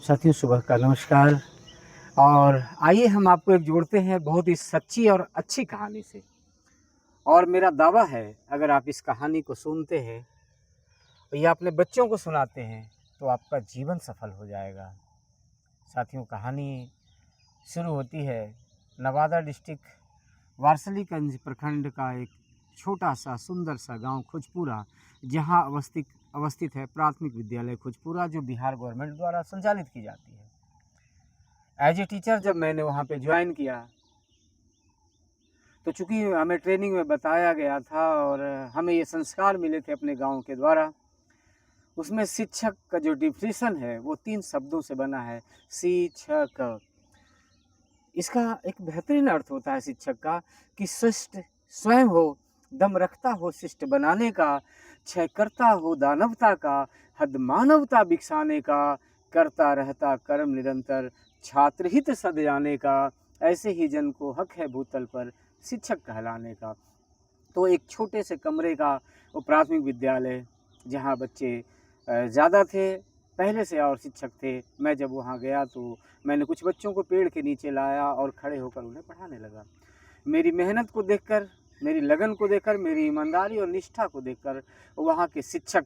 साथियों सुबह का नमस्कार। और आइए हम आपको एक जोड़ते हैं बहुत ही सच्ची और अच्छी कहानी से। और मेरा दावा है अगर आप इस कहानी को सुनते हैं या अपने बच्चों को सुनाते हैं तो आपका जीवन सफल हो जाएगा। साथियों कहानी शुरू होती है नवादा डिस्ट्रिक्ट वारसलीगंज प्रखंड का एक छोटा सा सुंदर सा गांव खोजपुरा, जहां अवस्थित है प्राथमिक विद्यालय खोजपुरा, जो बिहार गवर्नमेंट द्वारा संचालित की जाती है। एज ए टीचर जब मैंने वहाँ पे ज्वाइन किया तो चूँकि हमें ट्रेनिंग में बताया गया था और हमें ये संस्कार मिले थे अपने गाँव के द्वारा, उसमें शिक्षक का जो डिफिनीशन है वो 3 शब्दों से बना है, शिक्षक। इसका एक बेहतरीन अर्थ होता है शिक्षक का कि शिष्ट स्वयं हो, दम रखता हो शिष्ट बनाने का, क्षय करता हो दानवता का, हद मानवता बिकसाने का, करता रहता कर्म निरंतर, छात्र हित सद जाने का, ऐसे ही जन को हक है भूतल पर शिक्षक कहलाने का। तो एक छोटे से कमरे का वो प्राथमिक विद्यालय, जहाँ बच्चे ज़्यादा थे पहले से और शिक्षक थे। मैं जब वहाँ गया तो मैंने कुछ बच्चों को पेड़ के नीचे लाया और खड़े होकर उन्हें पढ़ाने लगा। मेरी मेहनत को देखकर, मेरी लगन को देखकर, मेरी ईमानदारी और निष्ठा को देखकर वहाँ के शिक्षक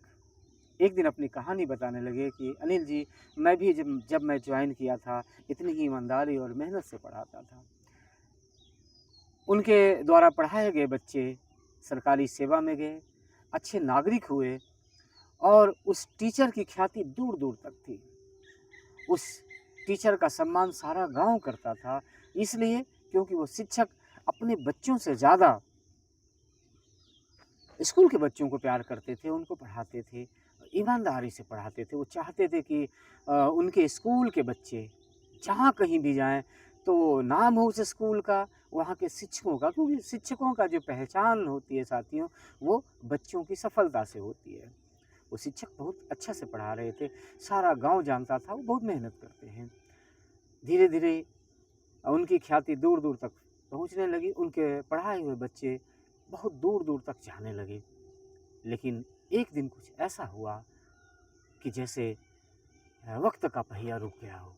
एक दिन अपनी कहानी बताने लगे कि अनिल जी, मैं भी जब मैं ज्वाइन किया था इतनी ही ईमानदारी और मेहनत से पढ़ाता था। उनके द्वारा पढ़ाए गए बच्चे सरकारी सेवा में गए, अच्छे नागरिक हुए और उस टीचर की ख्याति दूर दूर तक थी। उस टीचर का सम्मान सारा गांव करता था, इसलिए क्योंकि वो शिक्षक अपने बच्चों से ज़्यादा स्कूल के बच्चों को प्यार करते थे, उनको पढ़ाते थे, ईमानदारी से पढ़ाते थे। वो चाहते थे कि उनके स्कूल के बच्चे जहाँ कहीं भी जाएं तो नाम हो उस स्कूल का, वहाँ के शिक्षकों का, क्योंकि शिक्षकों का जो पहचान होती है साथियों, वो बच्चों की सफलता से होती है। वो शिक्षक बहुत अच्छा से पढ़ा रहे थे, सारा गांव जानता था वो बहुत मेहनत करते हैं। धीरे धीरे उनकी ख्याति दूर दूर तक पहुंचने लगी, उनके पढ़ाए हुए बच्चे बहुत दूर दूर तक जाने लगे। लेकिन एक दिन कुछ ऐसा हुआ कि जैसे वक्त का पहिया रुक गया हो।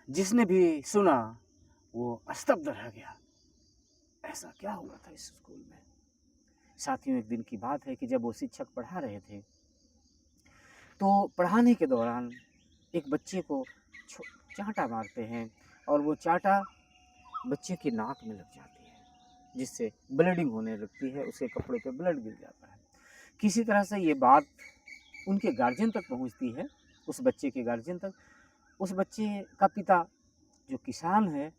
जिसने भी सुना वो स्तब्ध रह गया। ऐसा क्या हुआ था इस स्कूल में? साथियों एक दिन की बात है कि जब वो शिक्षक पढ़ा रहे थे तो पढ़ाने के दौरान एक बच्चे को चांटा मारते हैं और वो चांटा बच्चे की नाक में लग जाती है, जिससे ब्लीडिंग होने लगती है, उसके कपड़े पे ब्लड गिर जाता है। किसी तरह से ये बात उनके गार्जियन तक पहुंचती है, उस बच्चे के गार्जियन तक। उस बच्चे का पिता जो किसान है,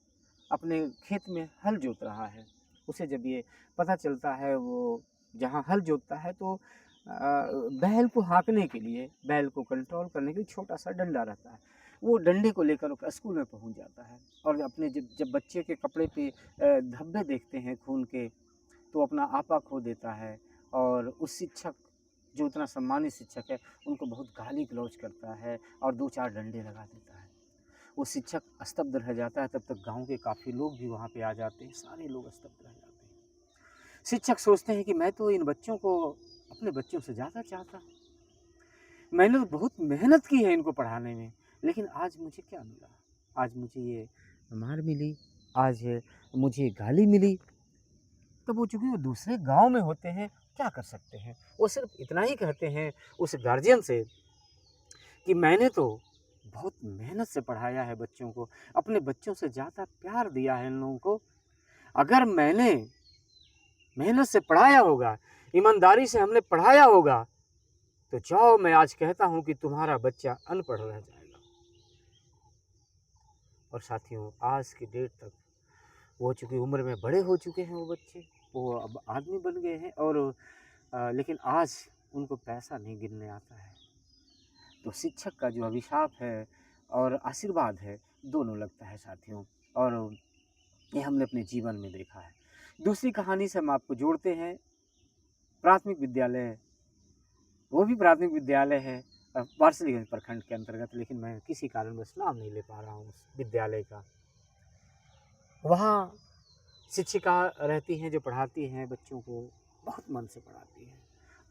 अपने खेत में हल जोत रहा है। उसे जब ये पता चलता है, वो जहाँ हल जोतता है तो बैल को हाँकने के लिए, बैल को कंट्रोल करने के लिए छोटा सा डंडा रहता है। वो डंडे को लेकर स्कूल में पहुंच जाता है और अपने जब जब बच्चे के कपड़े पे धब्बे देखते हैं खून के, तो अपना आपा खो देता है। और उस शिक्षक जो इतना सम्मानित शिक्षक है, उनको बहुत गाली गलौज करता है और 2-4 डंडे लगा देता है। वो शिक्षक स्तब्ध रह जाता है। तब तक गांव के काफ़ी लोग भी वहाँ पे आ जाते हैं, सारे लोग स्तब्ध रह जाते हैं। शिक्षक सोचते हैं कि मैं तो इन बच्चों को अपने बच्चों से ज़्यादा चाहता, मैंने तो बहुत मेहनत की है इनको पढ़ाने में, लेकिन आज मुझे क्या मिला? आज मुझे ये मार मिली, आज मुझे गाली मिली। तब वो चूँकि वो दूसरे गाँव में होते हैं, क्या कर सकते हैं? वो सिर्फ़ इतना ही कहते हैं उस गार्जियन से कि मैंने तो बहुत मेहनत से पढ़ाया है बच्चों को, अपने बच्चों से ज़्यादा प्यार दिया है इन लोगों को। अगर मैंने मेहनत से पढ़ाया होगा, ईमानदारी से हमने पढ़ाया होगा, तो जाओ मैं आज कहता हूँ कि तुम्हारा बच्चा अनपढ़ रह जाएगा। और साथियों आज की डेट तक वो चूँकि उम्र में बड़े हो चुके हैं वो बच्चे, वो अब आदमी बन गए हैं और लेकिन आज उनको पैसा नहीं गिनने आता है। तो शिक्षक का जो अभिशाप है और आशीर्वाद है, दोनों लगता है साथियों, और ये हमने अपने जीवन में देखा है। दूसरी कहानी से हम आपको जोड़ते हैं प्राथमिक विद्यालय, वो भी प्राथमिक विद्यालय है वारसिलीगंज प्रखंड के अंतर्गत, लेकिन मैं किसी कारणवश नाम नहीं ले पा रहा हूँ उस विद्यालय का। वहाँ शिक्षिका रहती हैं जो पढ़ाती हैं बच्चों को, बहुत मन से पढ़ाती हैं।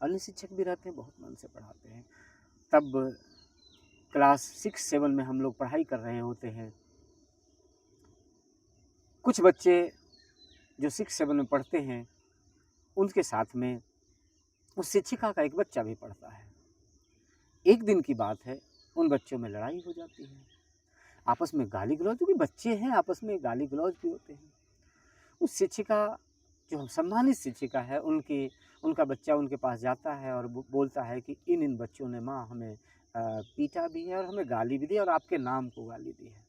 अन्य शिक्षक भी रहते हैं, बहुत मन से पढ़ाते हैं। तब क्लास 6-7 में हम लोग पढ़ाई कर रहे होते हैं। कुछ बच्चे जो 6-7 में पढ़ते हैं, उनके साथ में उस शिक्षिका का एक बच्चा भी पढ़ता है। एक दिन की बात है, उन बच्चों में लड़ाई हो जाती है। आपस में गाली-गलौज, क्योंकि बच्चे हैं, आपस में गाली-गलौज भी होते हैं। उस शिक्षिका, जो सम्मानित शिक्षिका है, उनका बच्चा उनके पास जाता है और बोलता है कि इन बच्चों ने माँ हमें पीटा भी है और हमें गाली भी दी और आपके नाम को गाली दी है।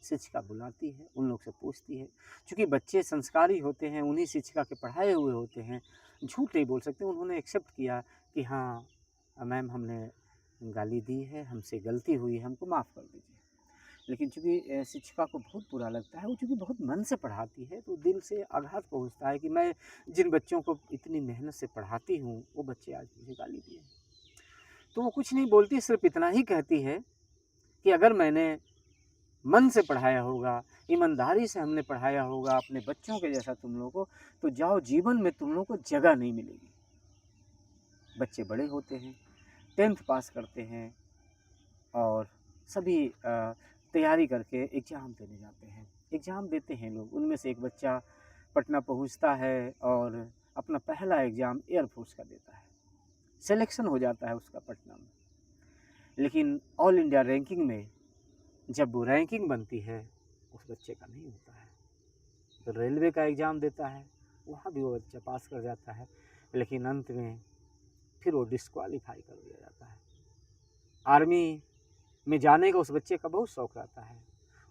शिक्षिका बुलाती है, उन लोग से पूछती है। चूँकि बच्चे संस्कारी होते हैं, उन्हीं शिक्षिका के पढ़ाए हुए होते हैं, झूठ नहीं बोल सकते। उन्होंने एक्सेप्ट किया कि हाँ मैम, हमने गाली दी है, हमसे गलती हुई है, हमको माफ़ कर दीजिए। लेकिन चूँकि शिक्षिका को बहुत बुरा लगता है, वो चूँकि बहुत मन से पढ़ाती है, तो दिल से आघात पहुँचता है कि मैं जिन बच्चों को इतनी मेहनत से पढ़ाती हूँ, वो बच्चे आज मुझे गाली दिए। तो वो कुछ नहीं बोलती, सिर्फ़ इतना ही कहती है कि अगर मैंने मन से पढ़ाया होगा, ईमानदारी से हमने पढ़ाया होगा अपने बच्चों के जैसा तुम लोगों को, तो जाओ, जीवन में तुम लोगों को जगह नहीं मिलेगी। बच्चे बड़े होते हैं, 10th पास करते हैं और सभी तैयारी करके एग्ज़ाम देने जाते हैं। एग्ज़ाम देते हैं लोग, उनमें से एक बच्चा पटना पहुँचता है और अपना पहला एग्ज़ाम एयर फ़ोर्स का देता है। सिलेक्शन हो जाता है उसका पटना में। लेकिन ऑल इंडिया रैंकिंग में जब वो रैंकिंग बनती है, उस बच्चे का नहीं होता है। तो रेलवे का एग्ज़ाम देता है, वहाँ भी वो बच्चा पास कर जाता है, लेकिन अंत में फिर वो डिस्क्वालीफाई कर दिया जाता है। आर्मी में जाने का उस बच्चे का बहुत शौक़ रहता है,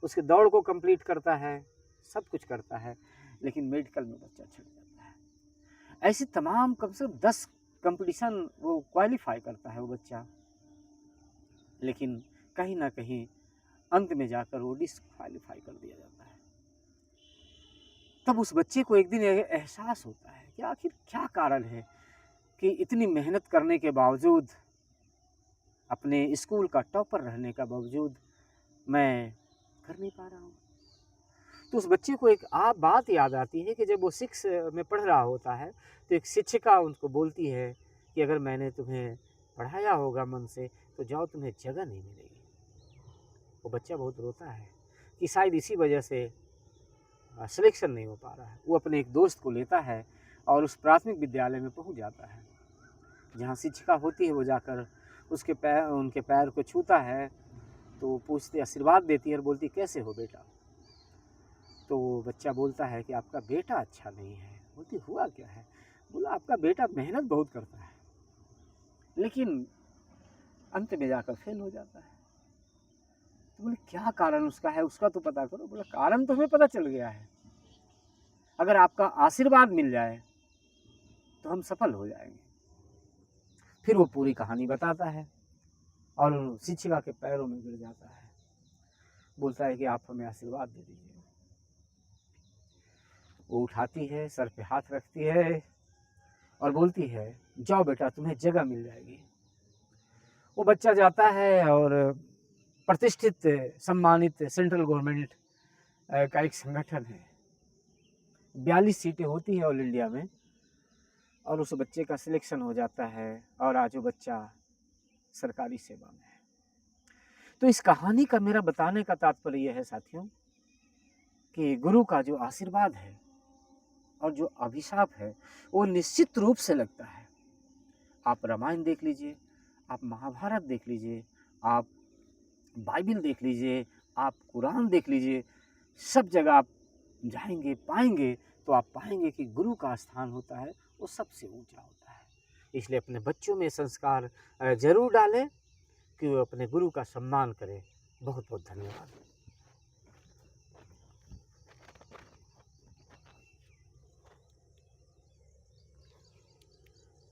उसके दौड़ को कंप्लीट करता है, सब कुछ करता है, लेकिन मेडिकल में बच्चा छूट जाता है। ऐसे तमाम कम से कम 10 कंपटीशन वो क्वालीफाई करता है वो बच्चा, लेकिन कहीं न कहीं अंत में जाकर वो डिस्क्वालीफाई कर दिया जाता है। तब उस बच्चे को एक दिन एहसास होता है कि आखिर क्या कारण है कि इतनी मेहनत करने के बावजूद, अपने स्कूल का टॉपर रहने का बावजूद मैं कर नहीं पा रहा हूँ। तो उस बच्चे को एक बात याद आती है कि जब वो 6 में पढ़ रहा होता है, तो एक शिक्षिका उनको बोलती है कि अगर मैंने तुम्हें पढ़ाया होगा मन से, तो जाओ, तुम्हें जगह नहीं मिलेगी। वो बच्चा बहुत रोता है कि शायद इसी वजह से सिलेक्शन नहीं हो पा रहा है। वो अपने एक दोस्त को लेता है और उस प्राथमिक विद्यालय में पहुंच जाता है, जहां शिक्षिका होती है। वो जाकर उनके पैर को छूता है, तो वो पूछती, आशीर्वाद देती है और बोलती, कैसे हो बेटा? तो वो बच्चा बोलता है कि आपका बेटा अच्छा नहीं है। बोलती, हुआ क्या है? बोला, आपका बेटा मेहनत बहुत करता है, लेकिन अंत में जाकर फेल हो जाता है। तो बोले, क्या कारण उसका है, उसका तो पता करो। बोला, कारण तो हमें पता चल गया है, अगर आपका आशीर्वाद मिल जाए तो हम सफल हो जाएंगे। फिर वो पूरी कहानी बताता है और शिक्षिका के पैरों में गिर जाता है, बोलता है कि आप हमें आशीर्वाद दे दीजिए। वो उठाती है, सर पे हाथ रखती है और बोलती है, जाओ बेटा, तुम्हें जगह मिल जाएगी। वो बच्चा जाता है और प्रतिष्ठित सम्मानित सेंट्रल गवर्नमेंट का एक संगठन है, 42 सीटें होती है ऑल इंडिया में, और उस बच्चे का सिलेक्शन हो जाता है और आज वो बच्चा सरकारी सेवा में है। तो इस कहानी का मेरा बताने का तात्पर्य यह है साथियों, कि गुरु का जो आशीर्वाद है और जो अभिशाप है, वो निश्चित रूप से लगता है। आप रामायण देख लीजिए, आप महाभारत देख लीजिए, आप बाइबिल देख लीजिए, आप कुरान देख लीजिए, सब जगह आप जाएंगे, पाएंगे, तो आप पाएंगे कि गुरु का स्थान होता है वो सबसे ऊंचा होता है। इसलिए अपने बच्चों में संस्कार जरूर डालें कि वो अपने गुरु का सम्मान करें। बहुत बहुत धन्यवाद।